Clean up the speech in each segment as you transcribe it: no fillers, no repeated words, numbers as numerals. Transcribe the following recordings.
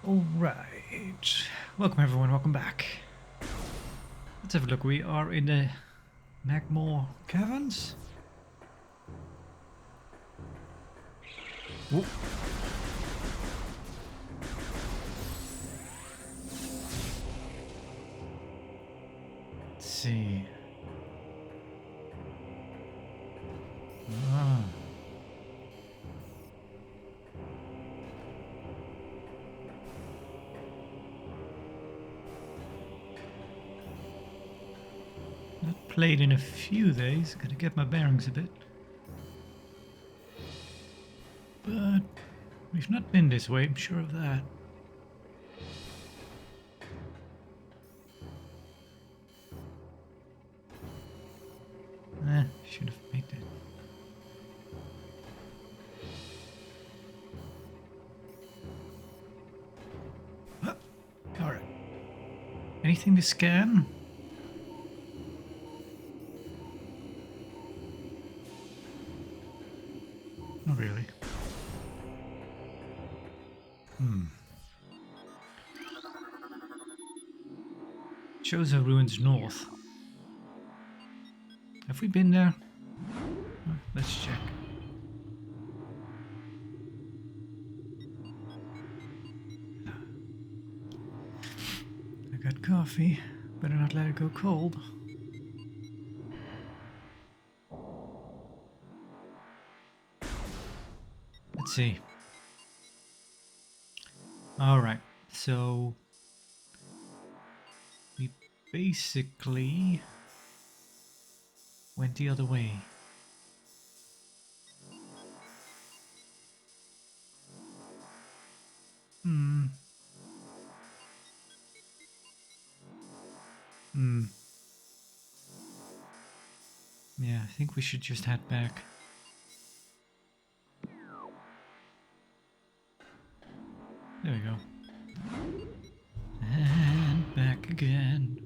Alright, welcome everyone, welcome back. Let's have a look, we are in the Magmore Caverns. Ooh. Let's see. Ah. Not played in a few days, gotta get my bearings a bit. But we've not been this way, I'm sure of that. Should have made that. Alright. Anything to scan? Not really. Chozo Ruins North. Have we been there? Let's check. I got coffee. Better not let it go cold. Let's see. Alright, so we basically went the other way. Yeah, I think we should just head back. There we go. And back again.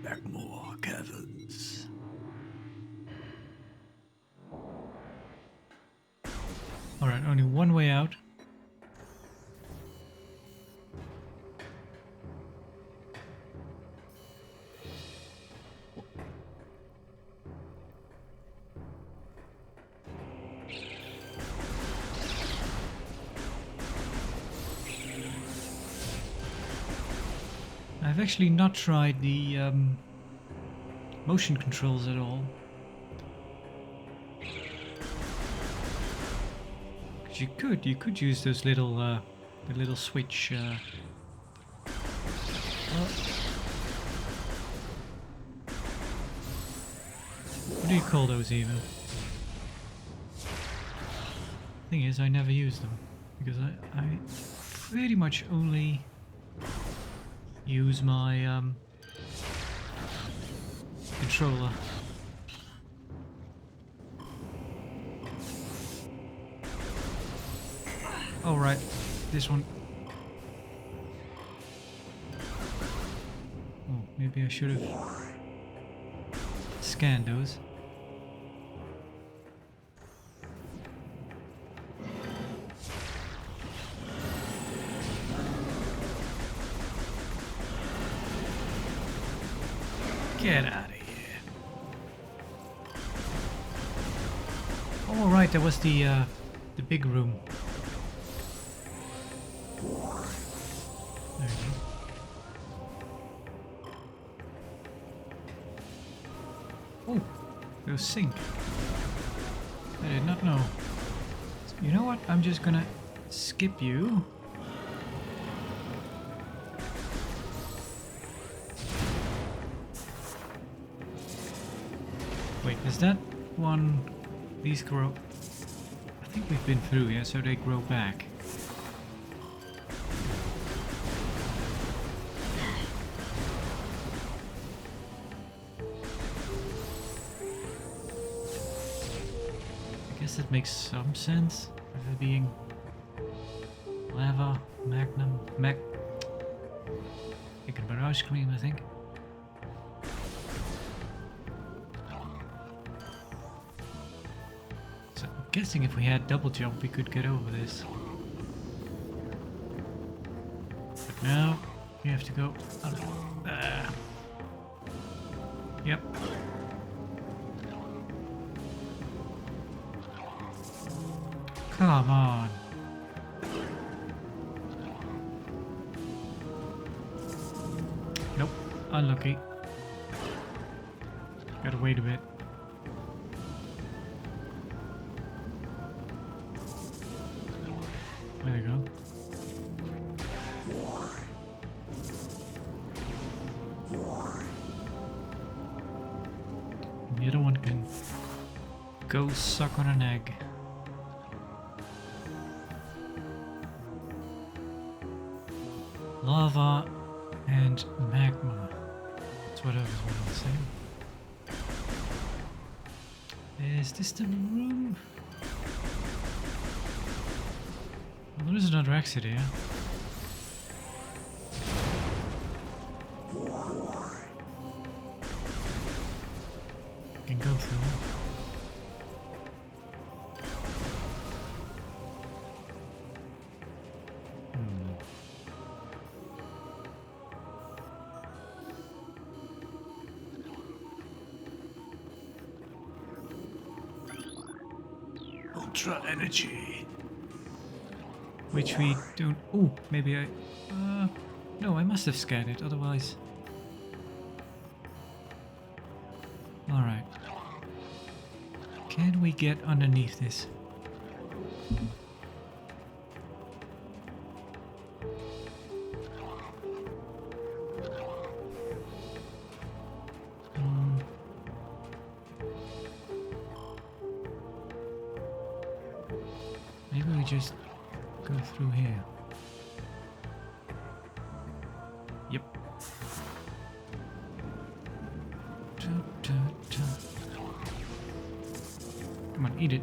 Magmore Caverns. Alright, only one way out. I've actually not tried the motion controls at all. You could use those little the little switch. What do you call those even? Thing is, I never use them because I pretty much only use my controller. Oh right, this one. Oh, maybe I should have scanned those. Get out of here. Oh right, that was the big room. There you go. Oh, those sink. I did not know. You know what? I'm just gonna skip you. Wait, is that one? These grow. I think we've been through here, so they grow back. I guess that makes some sense. Of it being lava, magnum, thinking about ice cream, I think. guessing if we had double jump, we could get over this. But now we have to go. Yep. Come on. Nope. Unlucky. Gotta wait a bit. There you go. The other one can go suck on an egg. Lava and magma. That's what I was saying. Is this the room? Well, there is another exit here. Can go through. Ultra energy. Which we don't. Oh, maybe I. No, I must have scanned it, otherwise. Alright. Can we get underneath this? Maybe we just go through here. Yep. Come on, eat it.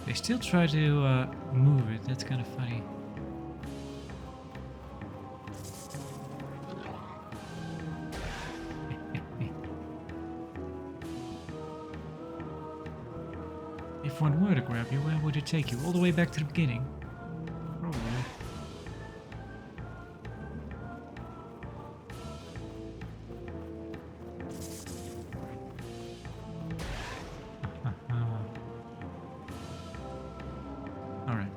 They still try to move it. That's kind of funny. If one were to grab you, where would it take you? All the way back to the beginning? Probably. Alright.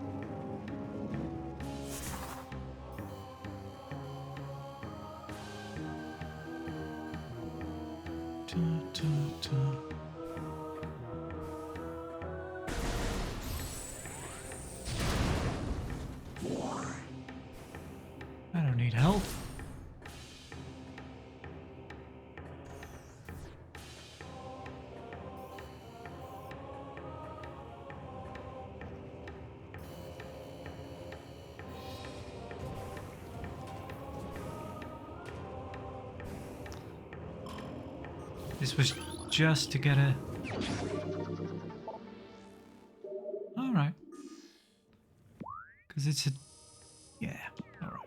I don't need help. This was just to get a... Alright. Because it's a... Yeah, alright.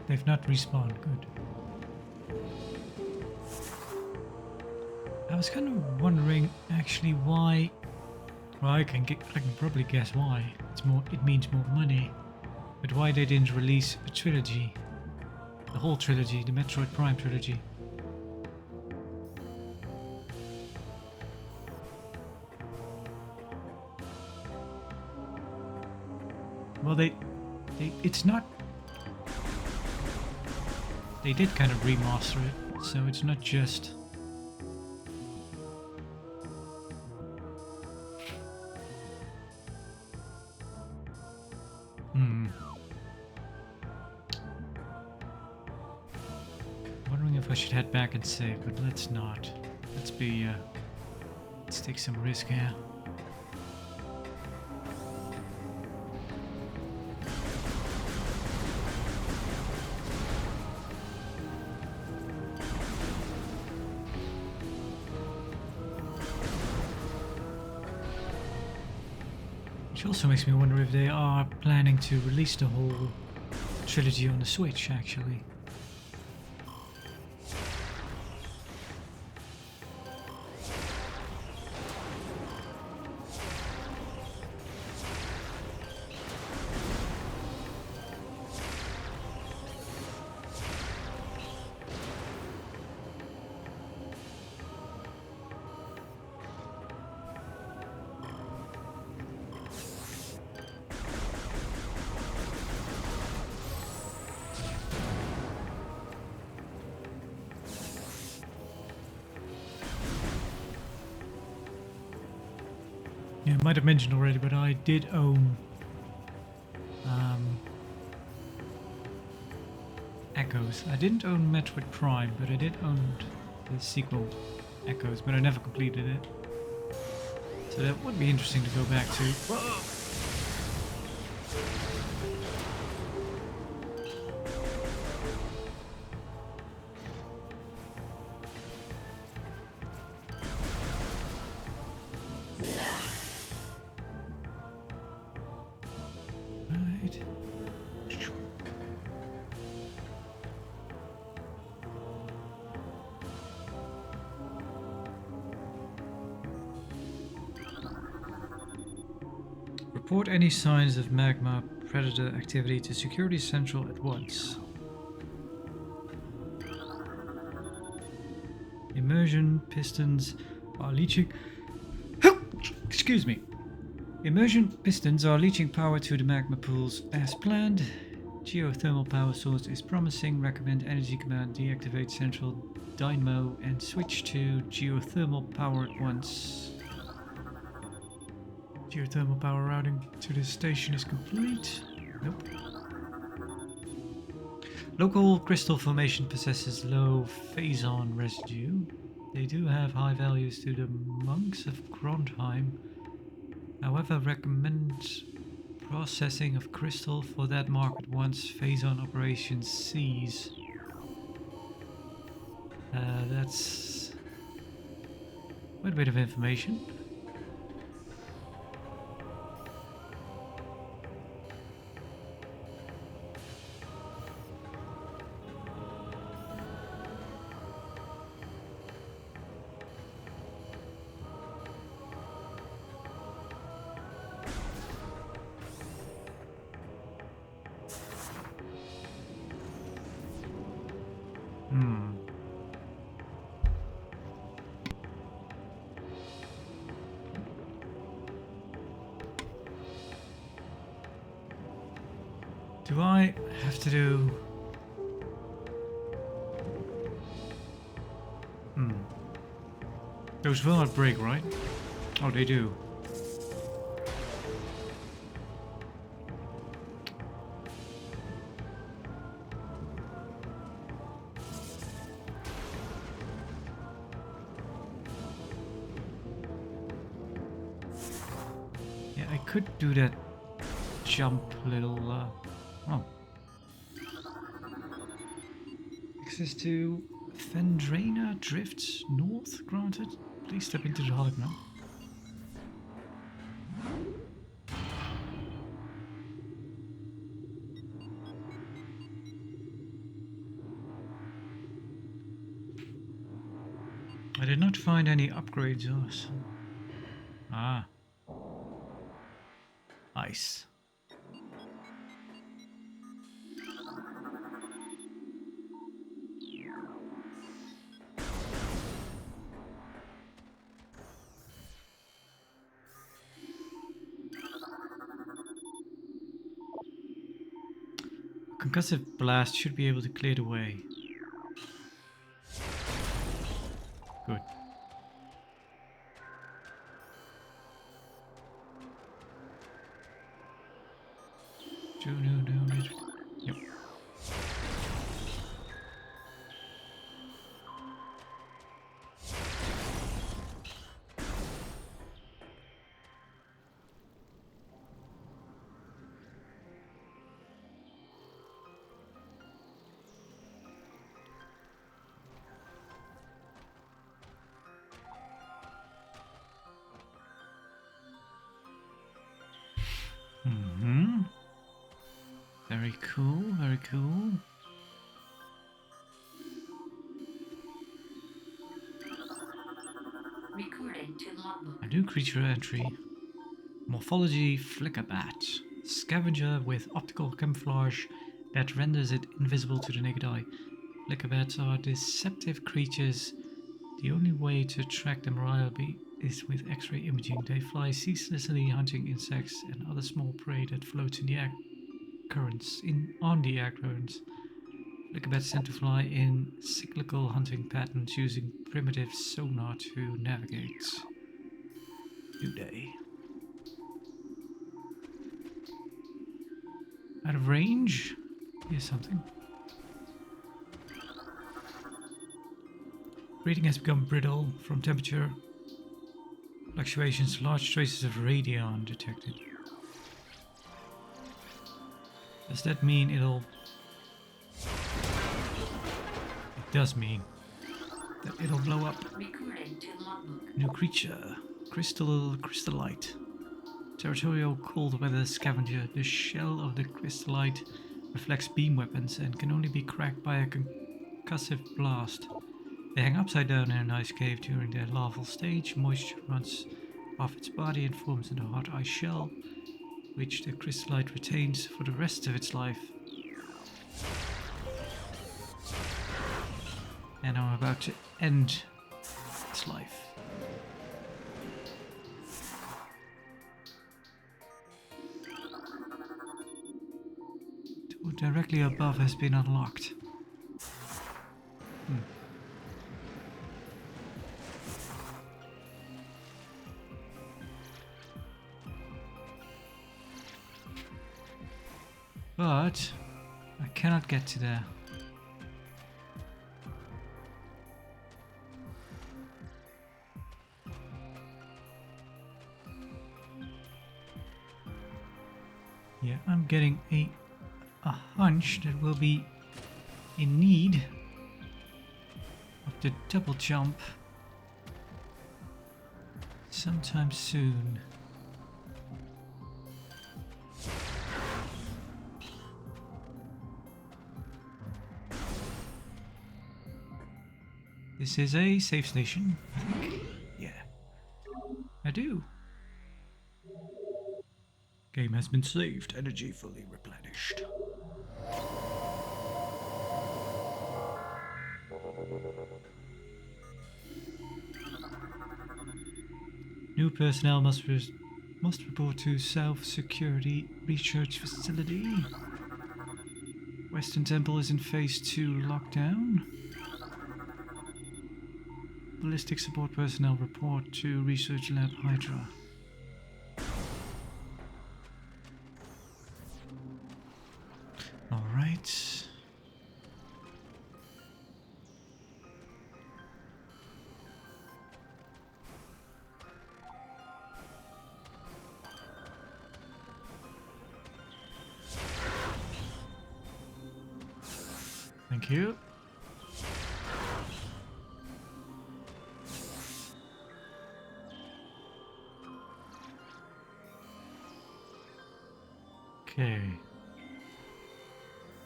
They've not respawned. Good. I was kind of wondering actually why. Well, I can probably guess why. It means more money. But why they didn't release a trilogy, the whole trilogy, the Metroid Prime trilogy. Well, it's not. They did kind of remaster it, so it's not just... Wondering if I should head back and save, but let's not. Let's take some risk here. Which also makes me wonder if they are planning to release the whole trilogy on the Switch, actually. Yeah, I might have mentioned already, but I did own Echoes. I didn't own Metroid Prime, but I did own the sequel Echoes, but I never completed it. So that would be interesting to go back to. Whoa! Right. Report any signs of magma predator activity to Security Central at once. Immersion pistons are leaching. Excuse me. Immersion pistons are leaching power to the magma pools as planned. Geothermal power source is promising. Recommend Energy Command deactivate central dynamo and switch to geothermal power at once. Geothermal power routing to this station is complete. Nope. Local crystal formation possesses low phazon residue. They do have high values to the monks of Grondheim. However, recommend processing of crystal for that market once phazon operations cease. That's quite a bit of information. Do I have to do... Those will not break, right? Oh, they do. Yeah, I could do that jump little... Oh. Access to Fendraina drifts north granted. Please step into the hologram. I did not find any upgrades or so. Ah. Ice. Concussive blast should be able to clear the way. Good. Yep. Very cool, very cool. Recording to logbook. A new creature entry. Morphology Flicker Bat. Scavenger with optical camouflage that renders it invisible to the naked eye. Flicker bats are deceptive creatures. The only way to track them reliably is with X-ray imaging. They fly ceaselessly, hunting insects and other small prey that floats in the air currents. On the air currents. Flicker bats tend to fly in cyclical hunting patterns using primitive sonar to navigate. Do they? Out of range? Here's something. Breathing has become brittle from temperature fluctuations. Large traces of radion detected. Does that mean it'll... It does mean that it'll blow up. Recording to logbook. New creature. Crystallite. Territorial cold weather scavenger. The shell of the crystallite reflects beam weapons and can only be cracked by a concussive blast. They hang upside down in an ice cave during their larval stage. Moisture runs off its body and forms into a hard ice shell, which the crystallite retains for the rest of its life. And I'm about to end its life. Door directly above has been unlocked. But I cannot get to there. Yeah, I'm getting a hunch that we'll be in need of the double jump sometime soon. This is a safe station. Yeah, I do. Game has been saved. Energy fully replenished. New personnel must report to South Security Research Facility. Western Temple is in Phase 2 lockdown. Ballistic support personnel report to Research Lab Hydra. All right. Thank you. Okay.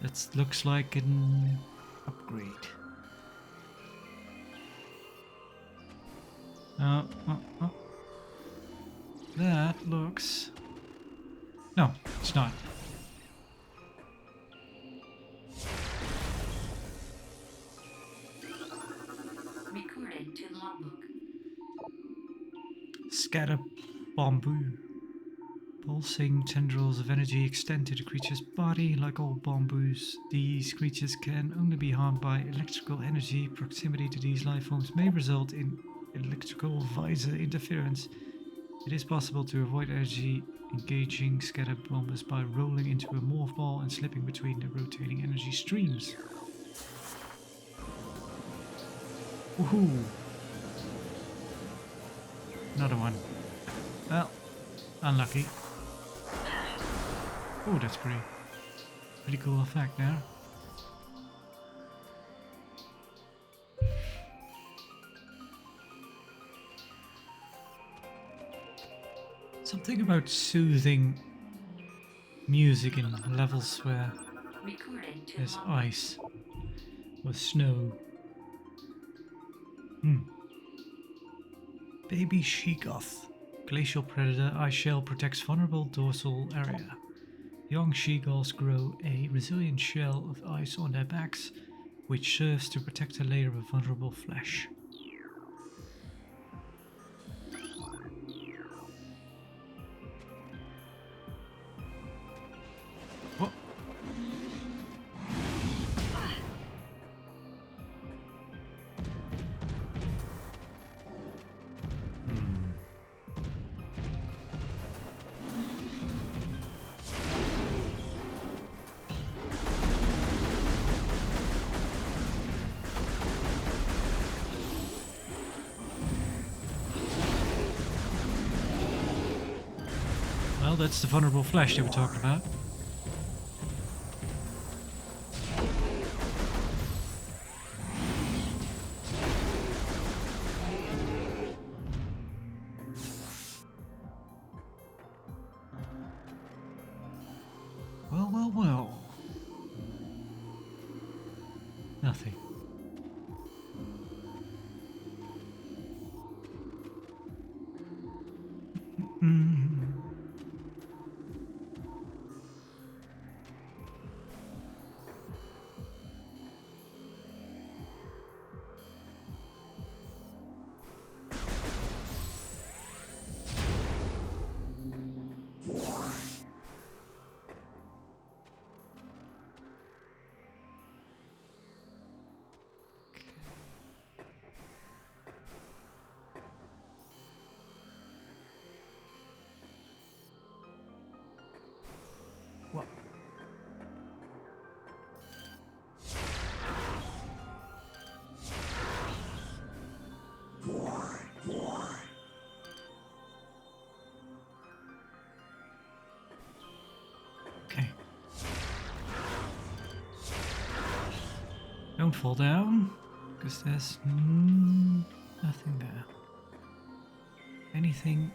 That looks like an upgrade. That looks... No, it's not. Recording to logbook. Scatter bamboo. Pulsing tendrils of energy extend to the creature's body. Like all bamboos, these creatures can only be harmed by electrical energy. Proximity to these life forms may result in electrical visor interference. It is possible to avoid energy engaging scatter bombers by rolling into a morph ball and slipping between the rotating energy streams. Woohoo! Another one. Well, unlucky. Oh, that's pretty cool effect there. Something about soothing music in levels where Recorded to There's logbook. ice with snow. Baby she-goth. Glacial predator ice shell protects vulnerable dorsal area. Young she-goths grow a resilient shell of ice on their backs, which serves to protect a layer of vulnerable flesh. What? Well, that's the vulnerable flesh they were talking about. Well, well, well. Nothing. What? Okay. Don't fall down, because there's nothing there. Anything?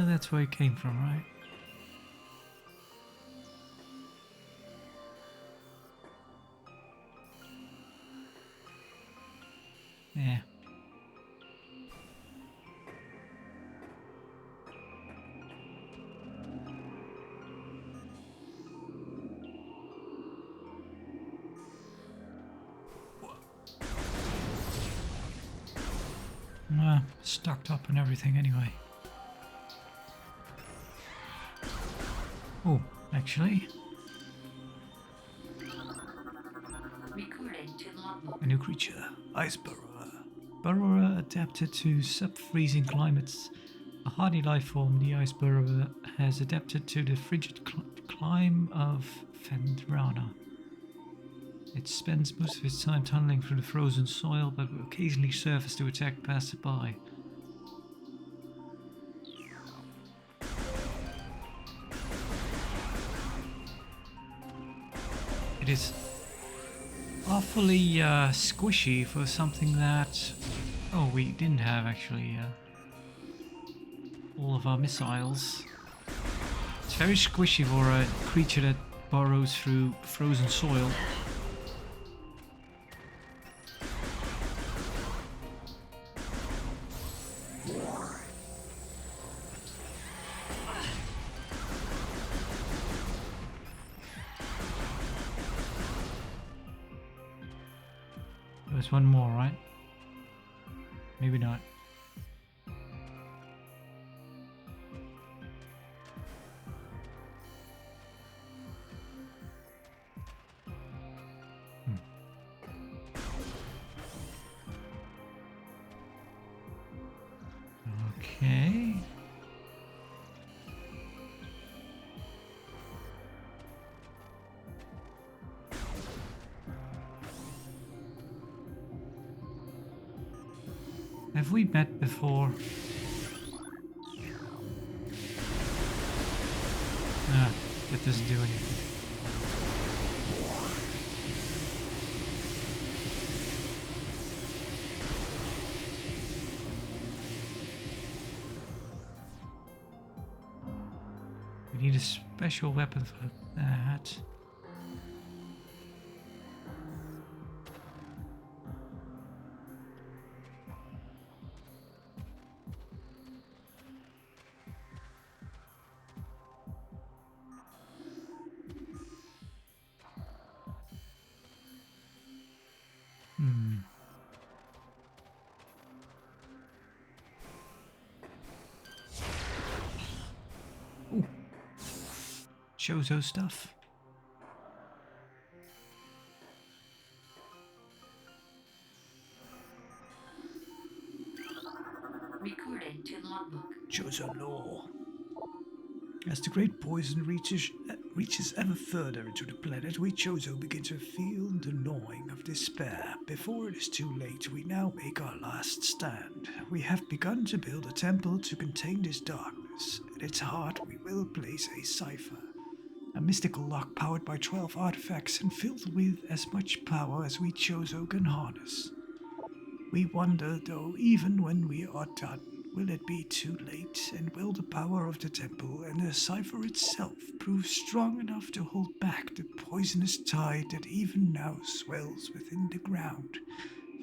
That's where it came from, right? Yeah. Stocked up and everything anyway. Oh, actually, Recorded to logbook. a new creature, Ice Burrower. Burrower adapted to sub-freezing climates. A hardy life form, the Ice Burrower has adapted to the frigid climb of Fendrana. It spends most of its time tunneling through the frozen soil, but will occasionally surface to attack passerby. It is awfully squishy for something that... Oh, we didn't have actually all of our missiles. It's very squishy for a creature that burrows through frozen soil. There's one more, right? Maybe not. Okay. Have we met before? Ah, that doesn't do anything. We need a special weapon for that. Ooh. Chozo stuff. Recording to logbook. Chozo lore. As the great poison reaches ever further into the planet, we Chozo begin to feel the gnawing of despair. Before it is too late, we now make our last stand. We have begun to build a temple to contain this darkness. At its heart, we will place a cipher. A mystical lock powered by 12 artifacts and filled with as much power as we Chozo can harness. We wonder, though, even when we are done, will it be too late, and will the power of the temple and the cipher itself prove strong enough to hold back the poisonous tide that even now swells within the ground,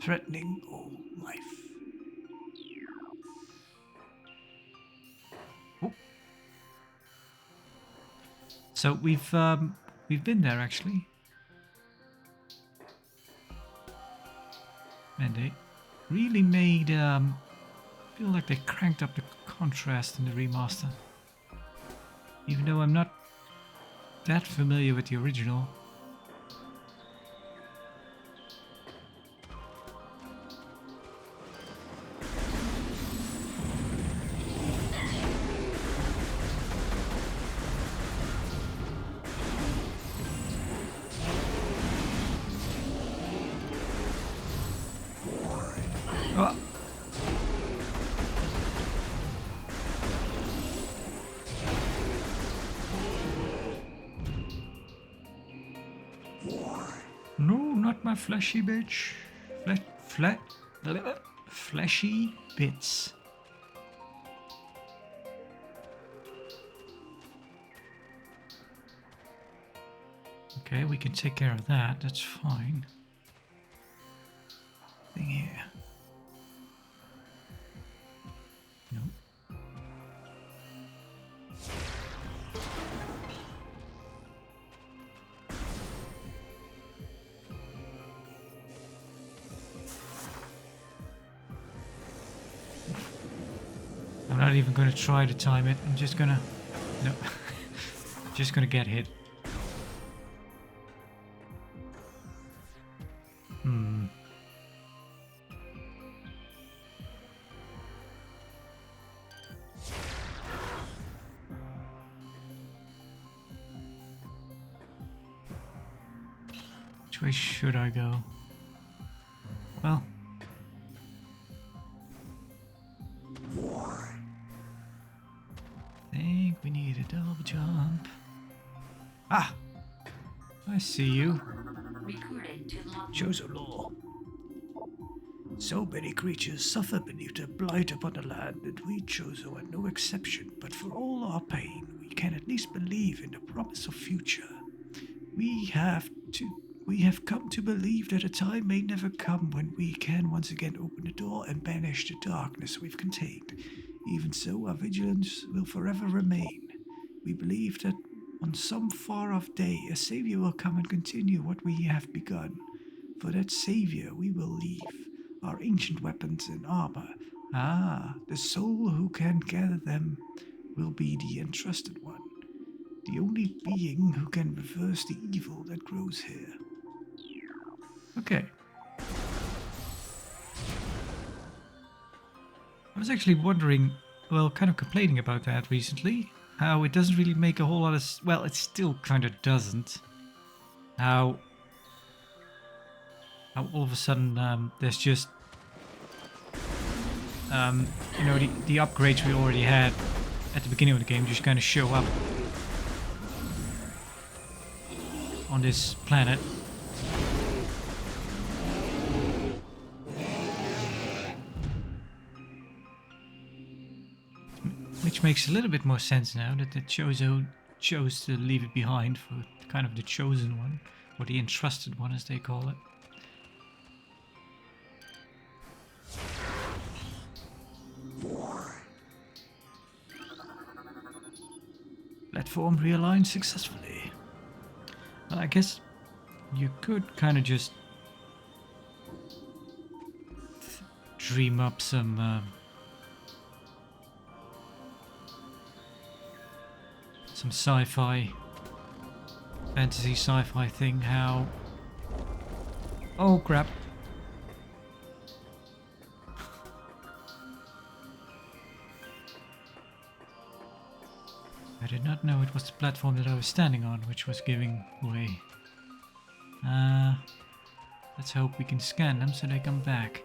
threatening all life? Oh. So we've been there actually. And they really made feel like they cranked up the contrast in the remaster. Even though I'm not that familiar with the original. Oh. No, not my fleshy bitch. Fleshy bits. Okay, we can take care of that. That's fine. Thing here. No. I'm not even going to try to time it. I'm just gonna... No. Just gonna get hit. Which way should I go? Well... I think we need a double jump. Ah! I see you. Recording to logbook. Chozo lore. So many creatures suffer beneath the blight upon the land, and we Chozo are no exception. But for all our pain, we can at least believe in the promise of future. We have come to believe that a time may never come when we can once again open the door and banish the darkness we've contained. Even so, our vigilance will forever remain. We believe that on some far-off day, a savior will come and continue what we have begun. For that savior, we will leave our ancient weapons and armor. Ah, the soul who can gather them will be the entrusted one. The only being who can reverse the evil that grows here. Okay. I was actually wondering, well, kind of complaining about that recently. How it doesn't really make a whole lot of... Well, it still kind of doesn't. How all of a sudden there's just... you know, the upgrades we already had at the beginning of the game just kind of show up on this planet. Which makes a little bit more sense now that the Chozo chose to leave it behind for kind of the chosen one, or the entrusted one as they call it. Platform realigned successfully. Well, I guess you could kind of just dream up some sci-fi, fantasy sci-fi thing. How? Oh crap! I did not know it was the platform that I was standing on, which was giving way. Let's hope we can scan them so they come back.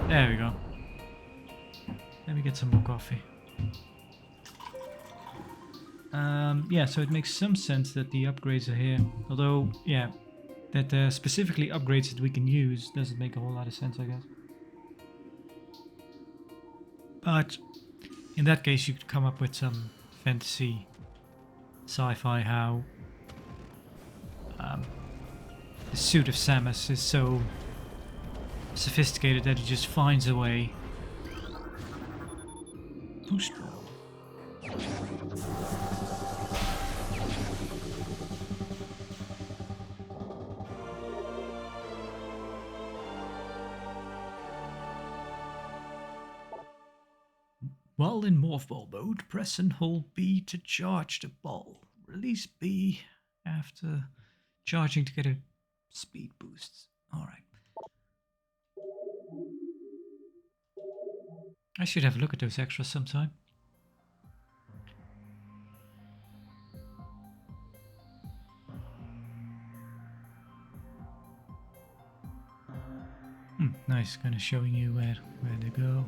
There we go. Let me get some more coffee. Yeah, so it makes some sense that the upgrades are here. Although, yeah, that specifically upgrades that we can use doesn't make a whole lot of sense, I guess. But in that case, you could come up with some fantasy, sci-fi, how the suit of Samus is so sophisticated that he just finds a way. Boost ball. While in Morph Ball mode, press and hold B to charge the ball. Release B after charging to get a speed boost. Alright. I should have a look at those extras sometime. Nice, kind of showing you where to go.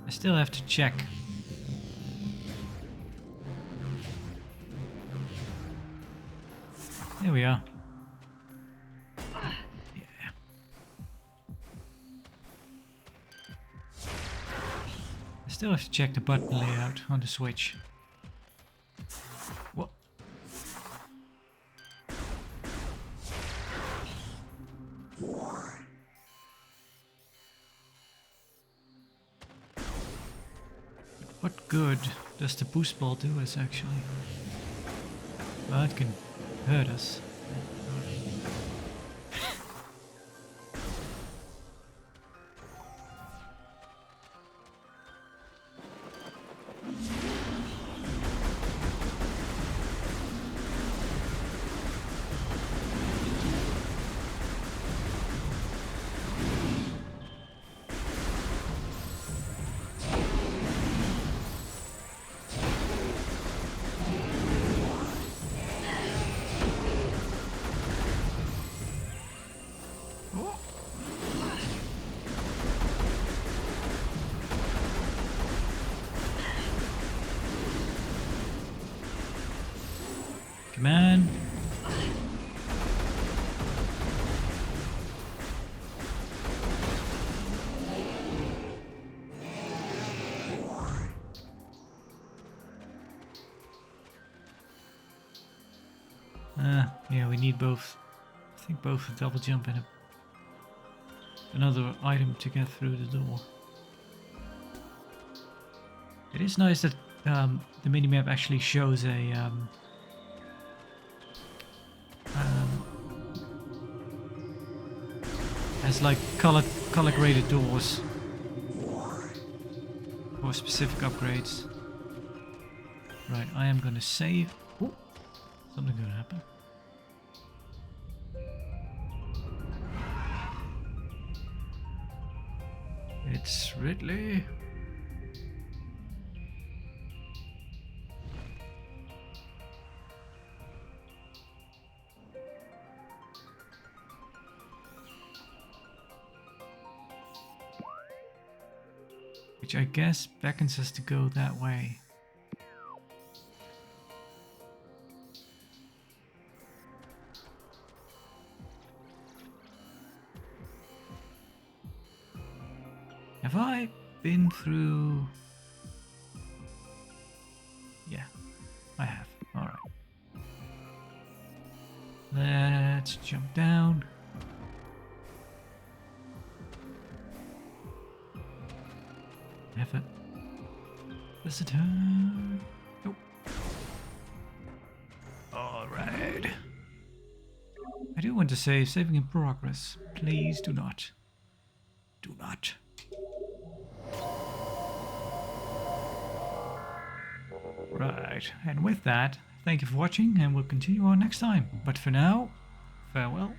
I still have to check. There we are. Yeah. I still have to check the button layout on the Switch. What? What good does the boost ball do us actually? Well, it can hurt us. Come on. Yeah, we need both. I think both a double jump and another item to get through the door. It is nice that the minimap actually shows a has like color graded doors for specific upgrades. Right, I am gonna save. Ooh, something gonna happen. It's Ridley. Which I guess beckons us to go that way. Have I been through... Yeah, I have. Alright. Let's jump down. Have a visitor. Nope. Alright. I do want to say saving in progress. Please do not. Do not. Right, and with that, thank you for watching and we'll continue on next time. But for now, farewell.